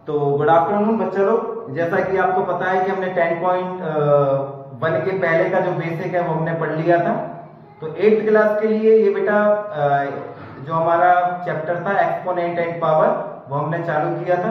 तो good afternoon बच्चा लोग, जैसा कि आपको पता है कि हमने 10.1 के पहले का जो बेसिक है वो हमने पढ़ लिया था। तो 8th क्लास के लिए ये बेटा जो हमारा चैप्टर था एक्सपोनेंट एंड पावर वो हमने चालू किया था।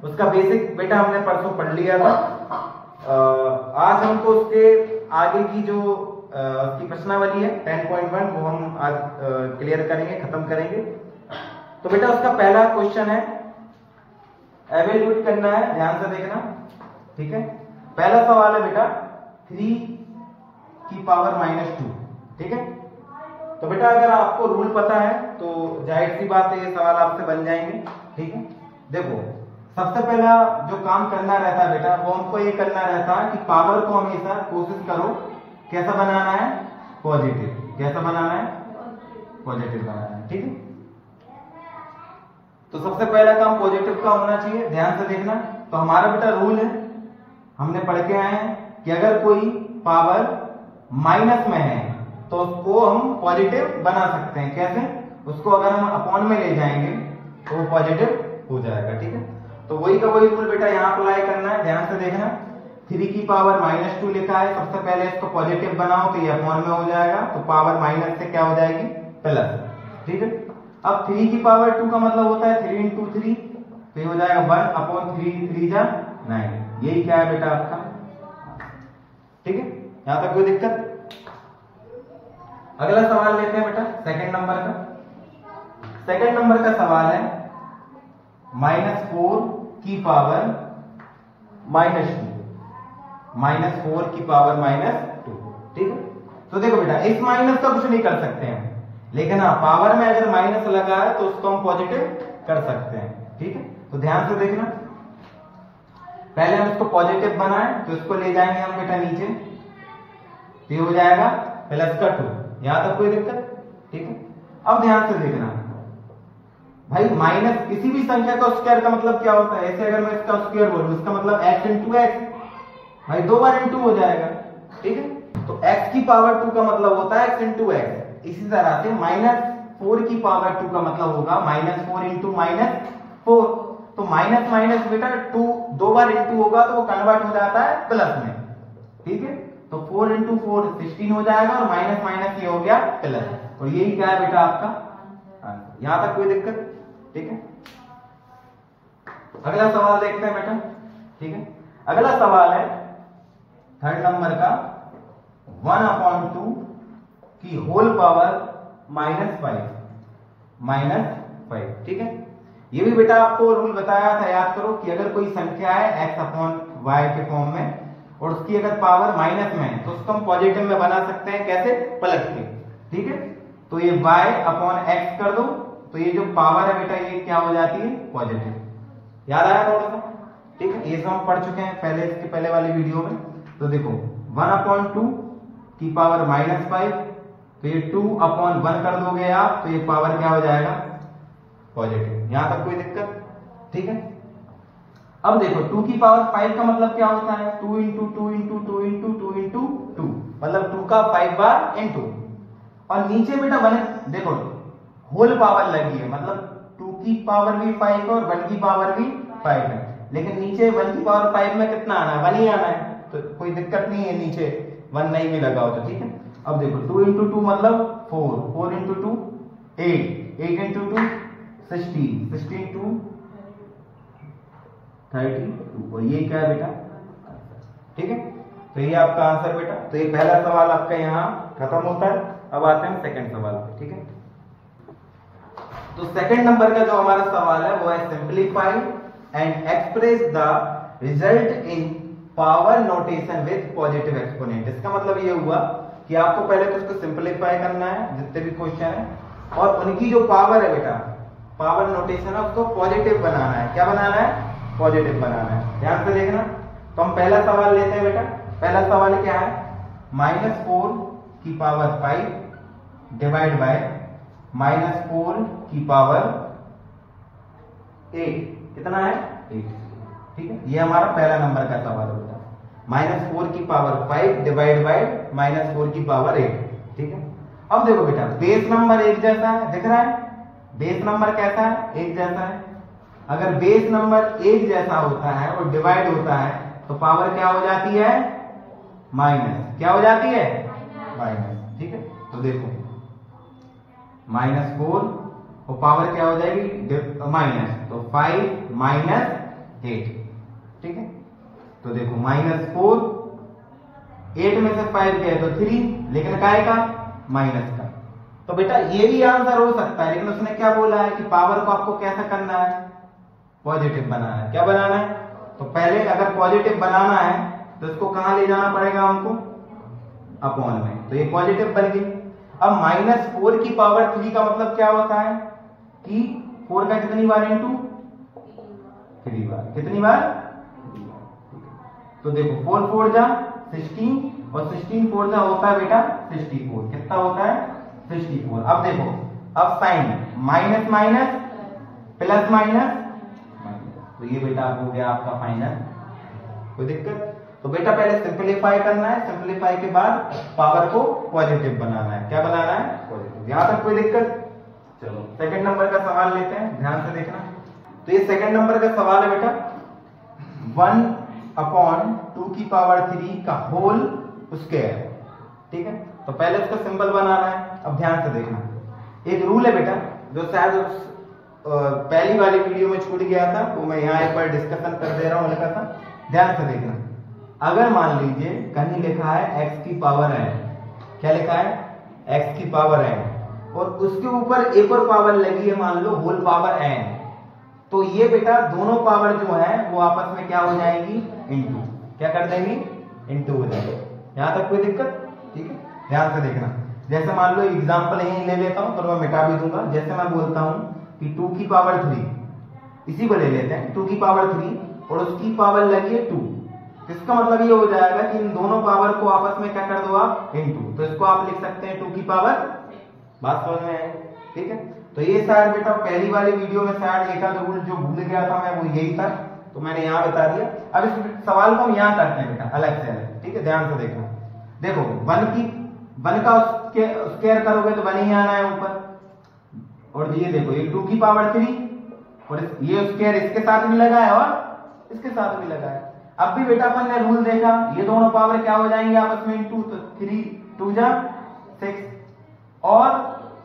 उसका बेसिक बेटा हमने परसों पढ़ लिया था। आज हमको उसके आगे की जो उसकी प्रश्नावली है 10.1 वो हम आज क्लियर करेंगे, खत्म करेंगे। तो बेटा उसका पहला क्वेश्चन है, एवेल्यूट करना है, ध्यान से देखना, ठीक है। पहला सवाल है बेटा 3 की पावर -2, ठीक है। तो बेटा अगर आपको रूल पता है तो जाहिर सी बात है ये सवाल आपसे बन जाएंगे, ठीक है। देखो सबसे पहला जो काम करना रहता है बेटा वो हमको ये करना रहता है कि पावर को हमेशा कोशिश करो कैसा बनाना है, पॉजिटिव। कैसा बनाना है? पॉजिटिव बनाना है, ठीक है। तो सबसे पहला काम पॉजिटिव का होना चाहिए, ध्यान से देखना। तो हमारा बेटा रूल है, हमने पढ़ के आए हैं कि अगर कोई पावर माइनस में है तो उसको हम पॉजिटिव बना सकते हैं। कैसे? उसको अगर हम अपॉन में ले जाएंगे तो वो पॉजिटिव हो जाएगा, ठीक है। तो वही का वही रूल बेटा यहाँ अप्लाई करना है, ध्यान से देखना। 3 की पावर -2 लिखा है, सबसे पहले इसको पॉजिटिव बनाओ तो ये अपॉन में हो जाएगा, तो पावर माइनस से क्या हो जाएगी? प्लस, ठीक है। अब 3 की पावर 2 का मतलब होता है 3 × 3, तो ये हो जाएगा 1/3, 3 जा 9। यही क्या है बेटा आपका, ठीक है। यहां तक कोई दिक्कत? अगला सवाल लेते हैं बेटा सेकंड नंबर का। सेकंड नंबर का सवाल है -4 की पावर -2, -4 की पावर -2, ठीक है। तो देखो बेटा इस माइनस का कुछ नहीं कर सकते हैं, लेकिन हाँ पावर में अगर माइनस लगा है तो उसको हम पॉजिटिव कर सकते हैं, ठीक है। तो ध्यान से देखना, पहले हम इसको पॉजिटिव बनाएं तो इसको ले जाएंगे हम बेटा नीचे, तो ये हो जाएगा +2। यहां तक कोई दिक्कत? ठीक है। अब ध्यान से देखना भाई, माइनस किसी भी संख्या का स्क्वायर का मतलब क्या होता है? ऐसे अगर मैं इसका स्क्वायर बोलूं इसका मतलब x × x, भाई 2 बार × हो जाएगा, ठीक है। तो x की पावर 2 का मतलब होता है x × x। इसी तरह से -4 की पावर 2 का मतलब होगा -4 × -4। तो माइनस माइनस बेटा 2 2 बार × होगा तो वो कन्वर्ट हो जाता है प्लस में, ठीक है। तो 4 × 4 16 हो जाएगा और माइनस माइनस ये हो गया प्लस, और यही क्या है बेटा आपका आंसर। यहां तक कोई दिक्कत? ठीक है। अगला सवाल देखते हैं बेटा, ठीक है। अगला सवाल है थर्ड नंबर का 1/2 की होल पावर -5, ठीक है। ये भी बेटा आपको रूल बताया था, याद करो कि अगर कोई संख्या है x/y के फॉर्म में और उसकी अगर पावर माइनस में है तो उसको हम पॉजिटिव में बना सकते हैं। कैसे? पलट के, ठीक है। तो ये y/x कर दो तो ये जो पावर है बेटा ये क्या हो जाती है? पॉजिटिव। याद आया थोड़ा सा? ठीक है, ये सब हम पढ़ चुके हैं पहले, इसके पहले वाली वीडियो में। तो देखो 1/2 की पावर -5, तो ये 2/1 कर दोगे आप तो ये पावर क्या हो जाएगा? पॉजिटिव। यहां तक कोई दिक्कत? ठीक है। अब देखो 2 की पावर 5 का मतलब क्या होता है? 2 × 2 × 2 × 2 × 2, मतलब 2 का 5 बार × और नीचे बेटा बने देखो होल पावर लगी है, मतलब 2 की पावर भी 5 और 1 की पावर भी 5 है, लेकिन नीचे 1 की पावर 5 में कितना आना है? 1 ही आना है, तो कोई दिक्कत नहीं है नीचे 1 नहीं भी लगा हो तो, ठीक है। अब देखो 2 × 2 मतलब 4, 4 × 2 8, 8 × 2 16, 16 × 2 32, और ये क्या है बेटा? ठीक है। तो ये आपका आंसर बेटा। तो ये पहला सवाल आपका यहाँ खत्म होता है। अब आते हैं सेकंड सवाल पे, ठीक है। तो सेकंड नंबर का जो हमारा सवाल है वो है simplify and express the result in power notation with positive exponent. इसका मतलब ये हुआ कि आपको पहले तो इसको सिंप्लीफाई करना है जितने भी क्वेश्चन है, और उनकी जो पावर है बेटा, पावर नोटेशन है उसको पॉजिटिव बनाना है। क्या बनाना है? पॉजिटिव बनाना है। ध्यान से देखना। तो हम पहला सवाल लेते हैं बेटा। पहला सवाल क्या है? -4 की पावर 5 डिवाइड बाय -4 की पावर 8, कितना है? 8, ठीक है। ये हमारा पहला नंबर का सवाल होता है। -4 की पावर 5 डिवाइड बाय -4 की पावर 8, ठीक है। अब देखो बेटा बेस नंबर एक जैसा है, दिख रहा है? बेस नंबर कैसा है? एक जैसा है। अगर बेस नंबर एक जैसा होता है और डिवाइड होता है तो पावर क्या हो जाती है? माइनस। क्या हो जाती है? माइनस। ठीक है, तो देखो -4 और पावर क्या हो जाएगी? माइनस। तो 5 - 8। ठीक है, तो देखो -4, 8 में से 5 गए तो 3, लेकिन काय का? माइनस का। तो बेटा ये भी आंसर हो सकता है, लेकिन उसने क्या बोला है कि पावर को आपको कैसा करना है? पॉजिटिव बनाना है। क्या बनाना है? तो पहले अगर पॉजिटिव बनाना है तो इसको कहां ले जाना पड़ेगा हमको? अपॉन में। तो ये पॉजिटिव बन गई। अब -4 की पावर 3 का मतलब क्या होता है कि 4 का कितनी बार इंटू? 3 बार। कितनी बार? तो देखो 4 4 जा 16 और 16 4 जा होता है बेटा 64। कितना होता है? 64। अब देखो, अब sine minus minus plus minus, तो ये बेटा हो गया आपका फाइनल। कोई दिक्कत? तो बेटा पहले सिंपलीफाई करना है, सिंपलीफाई के बाद पावर को पॉजिटिव बनाना है। क्या बनाना है? पॉजिटिव। यहां तक कोई दिक्कत? चलो सेकंड नंबर का सवाल लेते हैं, ध्यान से देखना। तो ये सेकंड नंबर का सवाल है बेटा, 1/2 की पावर 3 का होल स्क्वायर। ठीक है, तो पहले इसका सिंबल बनाना है। अब ध्यान से देखना, एक रूल है बेटा जो शायद पहली वाली वीडियो में छूट गया था, तो मैं यहाँ एक बार डिस्कशन कर दे रहा हूँ हल्का सा। ध्यान से देखना, अगर मान लीजिए कहीं लिखा है x की पावर n, क्या लिखा है? x की पावर n, और उसके ऊपर एक और पावर लगी है, मान लो होल पावर n, तो ये बेटा दोनों पावर जो है वो आपस में क्या हो जाएगी? इंटू। क्या कर देंगी? इंटू हो जाएगी। यहां तक कोई दिक्कत? ठीक है, ध्यान से देखना। जैसे मान लो एग्जांपल यही ले लेता हूं, तो मैं मिटा भी दूंगा। जैसे मैं बोलता हूं कि 2 की पावर 3, इसी को ले लेते हैं, 2 की पावर 3 और उसकी पावर लगी है 2, इसका मतलब ये हो जाएगा कि इन दोनों पावर को आपस में क्या कर दो आप? इनटू। तो इसको आप लिख सकते हैं 2 की पावर। बात समझ में है? ठीक है, तो ये शायद बेटा पहली वाली वीडियो में शायद एक आध रूल जो भूल गया था मैं, वो यही था, तो मैंने यहाँ बता दिया। अब इस सवाल को हम यहाँ करते हैं बेटा अलग से अलग। ठीक है, ध्यान से देखो। देखो 1 का स्क्वायर करोगे तो 1 ही आना है ऊपर, और ये देखो ये 2 की पावर 3 और ये स्क्वायर इसके साथ भी लगा है और इसके साथ भी लगा है। अब भी बेटा अपन ने रूल देखा, ये दोनों पावर क्या हो जाएंगे आपस में? इंटू। तो 3 2 जा 6, और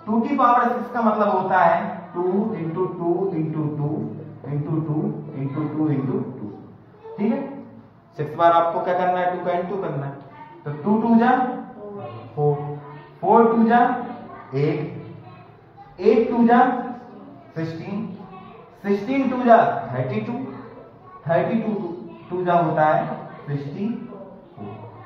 2 की पावर 6 का मतलब होता है 2 into 2 into 2 into 2 into 2 into 2। ठीक है, 6 बार आपको क्या करना है? 2 का इंटू करना है। तो 2 2 जा 4, 4 2 जा 8, 8 2 जा 16, 16 2 जा 32, 32 2 जा होता है 64।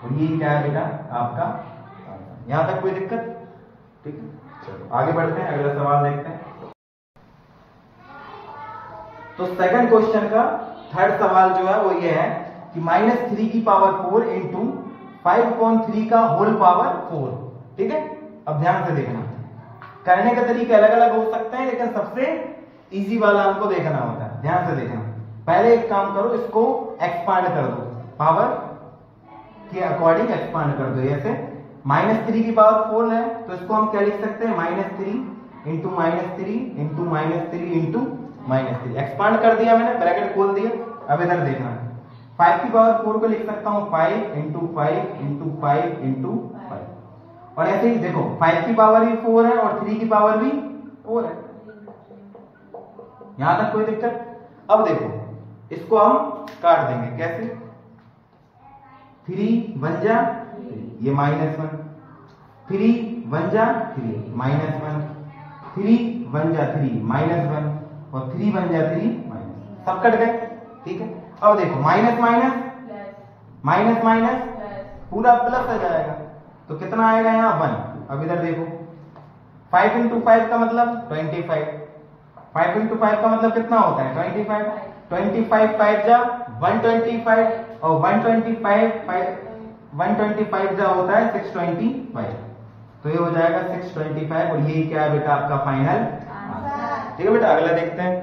और ये क्या है बेटा आपका? यहां तक कोई दिक्कत? ठीक है, चलो आगे बढ़ते हैं, अगला सवाल देखते हैं। तो सेकंड क्वेश्चन का थर्ड सवाल जो है वो ये है कि -3 की पावर 4 इंटू 5/3 का होल पावर 4। ठीक है, अब ध्यान से देखना, करने के तरीके अलग अलग हो सकते हैं, लेकिन सबसे इजी वाला हमको देखना होता है। ध्यान से देखना, पहले एक काम करो, इसको एक्सपांड कर दो, पावर के अकॉर्डिंग एक्सपांड कर दो। जैसे -3 की पावर 4 है, तो इसको हम क्या लिख सकते हैं? -3 इंटू -3 इंटू -3 इंटू -3। एक्सपांड कर दिया मैंने, ब्रैकेट खोल दिया। अब इधर देखना, 5 की पावर 4 को लिख सकता हूं 5 इंटू 5 इंटू 5 इंटू 5। और ऐसे ही देखो 5 की पावर भी 4 है और 3 की पावर भी 4 है। यहां तक कोई दिक्कत? अब देखो इसको हम काट देंगे। कैसे? 3 बन जा, ये -1, 3 बन जा 3 -1, 3 बन जा 3 -1 और 3 बन जा 3 माइनस, सब कट गए। ठीक है, अब देखो माइनस माइनस माइनस माइनस पूरा प्लस आ जाएगा, तो कितना आएगा यहाँ? 1। अब इधर देखो 5 इंटू 5 का मतलब 25, 5 इंटू 5 का मतलब कितना होता है? 25, 25 5 जा 125 और 125 जा होता है 625, तो ये हो जाएगा 625 और ये क्या है बेटा आपका फाइनल। ठीक है बेटा, अगला देखते हैं।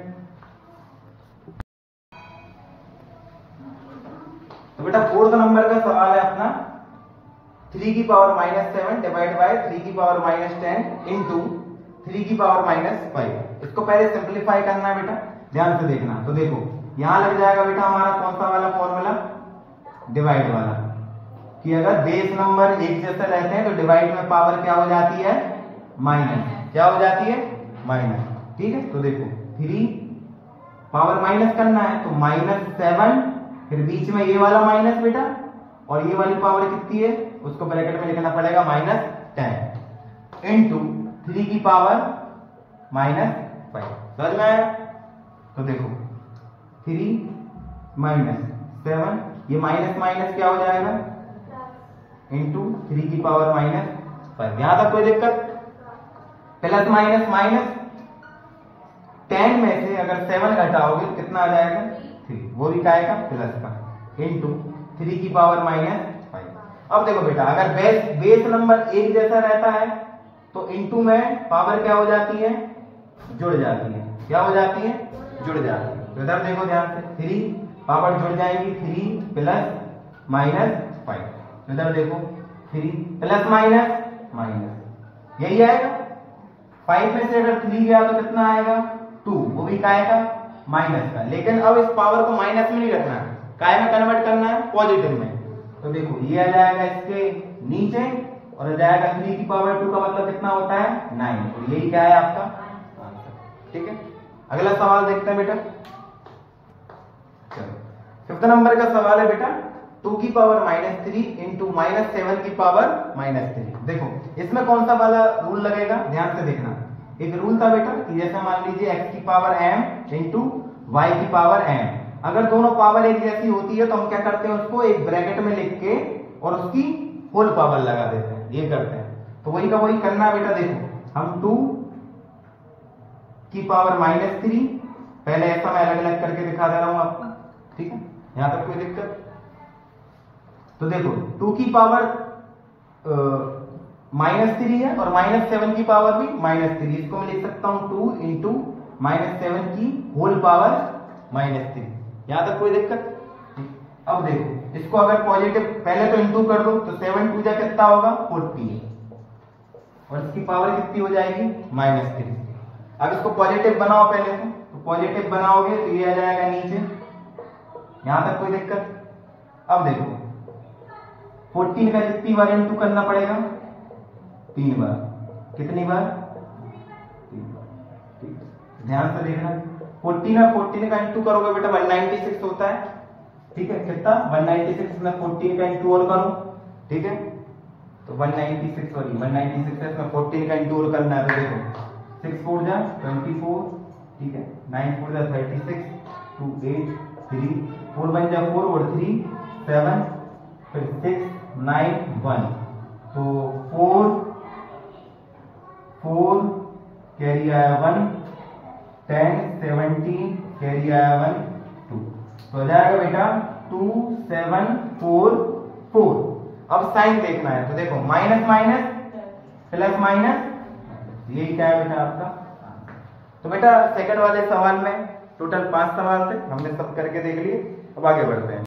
तो बेटा फोर्थ नंबर का सवाल है अपना, 3 की पावर -7 डिवाइड बाय 3 की पावर -10 इंटू 3 की पावर -5। इसको पहले सिंप्लीफाई करना है बेटा। ध्यान से देखना। तो देखो यहां लग जाएगा बेटा हमारा कौन सा वाला फॉर्मूला, डिवाइड वाला, कि अगर बेस नंबर एक जैसे रहते हैं तो डिवाइड में पावर क्या हो जाती है, माइनस। क्या हो जाती है, माइनस। ठीक है, तो देखो 3 पावर माइनस करना है तो -7, फिर बीच में ये वाला माइनस बेटा, और ये वाली पावर कितनी है उसको ब्रैकेट में लिखना पड़ेगा -10 इंटू 3 की पावर -5। समझ में आया? तो देखो 3 -7, ये माइनस माइनस क्या हो जाएगा, इंटू 3 की पावर -5। यहां तक कोई दिक्कत? प्लस माइनस माइनस, 10 में से अगर 7 घटाओगे कितना आ जाएगा, 3, वो भी क्या आएगा, प्लस का, इंटू 3 की पावर -5। अब देखो बेटा अगर बेस नंबर एक जैसा रहता है तो इंटू में पावर क्या हो जाती है, जुड़ जाती है। क्या हो जाती है, जुड़ जाती है। तो इधर देखो ध्यान से, 3 पावर जुड़ जाएगी, 3 प्लस -5। तो इधर देखो 3 प्लस माइनस, यही आएगा। 5 में से अगर 3 गया तो कितना आएगा, 2, वो भी क्या आएगा, माइनस का। लेकिन अब इस पावर को माइनस में नहीं रखना है, काय में कन्वर्ट करना है, पॉजिटिव में। तो देखो ये आ जाएगा इसके नीचे और आ जाएगा 3 की पावर 2 का मतलब कितना होता है, 9। तो यही क्या है आपका आंसर। ठीक है, अगला सवाल देखते हैं बेटा। चलो 5th नंबर का सवाल है बेटा, 2 की पावर -3 इंटू -7 की पावर -3। देखो इसमें कौन सा वाला रूल लगेगा, ध्यान से देखना। एक रूल था बेटा कि जैसे मान लीजिए x की पावर m इंटू y की पावर m, अगर दोनों पावर एक जैसी होती है तो हम क्या करते हैं, उसको एक ब्रैकेट में लिख के और उसकी होल पावर लगा देते हैं, ये करते हैं। तो वही का वही करना है बेटा। देखो हम 2 की पावर -3, पहले ऐसा मैं अलग अलग करके दिखा दे रहा हूं आपको, ठीक है, यहां तक कोई दिक्कत? तो देखो 2 की पावर -3 है और -7 की पावर भी -3, इसको मैं लिख सकता हूं 2 इंटू -7 की होल पावर -3। यहां तक कोई दिक्कत? अब देखो इसको अगर पॉजिटिव, पहले तो इंटू कर दो तो 7 2 जा कितना होगा, 40, और इसकी पावर कितनी हो जाएगी, -3। अब इसको पॉजिटिव बनाओ पहले तो पॉजिटिव बनाओगे तो ये आ जाएगा नीचे। यहां तक कोई दिक्कत? अब देखो 14 का कितनी बार इंटू करना पड़ेगा, 3 बार। कितनी बार, 3 बार। ध्यान से देखना, 14 का इंटू करोगे बेटा 196 होता है। ठीक है, कितना, 196 में 14 का इंटू और करो। ठीक है, तो 196 सॉरी 196 है, इसमें 14 का इंटू और करना है। तो देखो 6 4 जा 24, ठीक है, 9 4 जा 36, 2 8 3 4 1 जा 4 और 3 7, फिर 6 9 1, तो 4 कैरी आया 1, 10 17 कैरी आया 1 2, तो हो जाएगा बेटा 2 7 4 4। अब साइन देखना है, तो देखो माइनस माइनस प्लस माइनस, यही क्या है बेटा आपका। तो बेटा सेकंड वाले सवाल में टोटल 5 सवाल थे, हमने सब करके देख लिए। अब आगे बढ़ते हैं।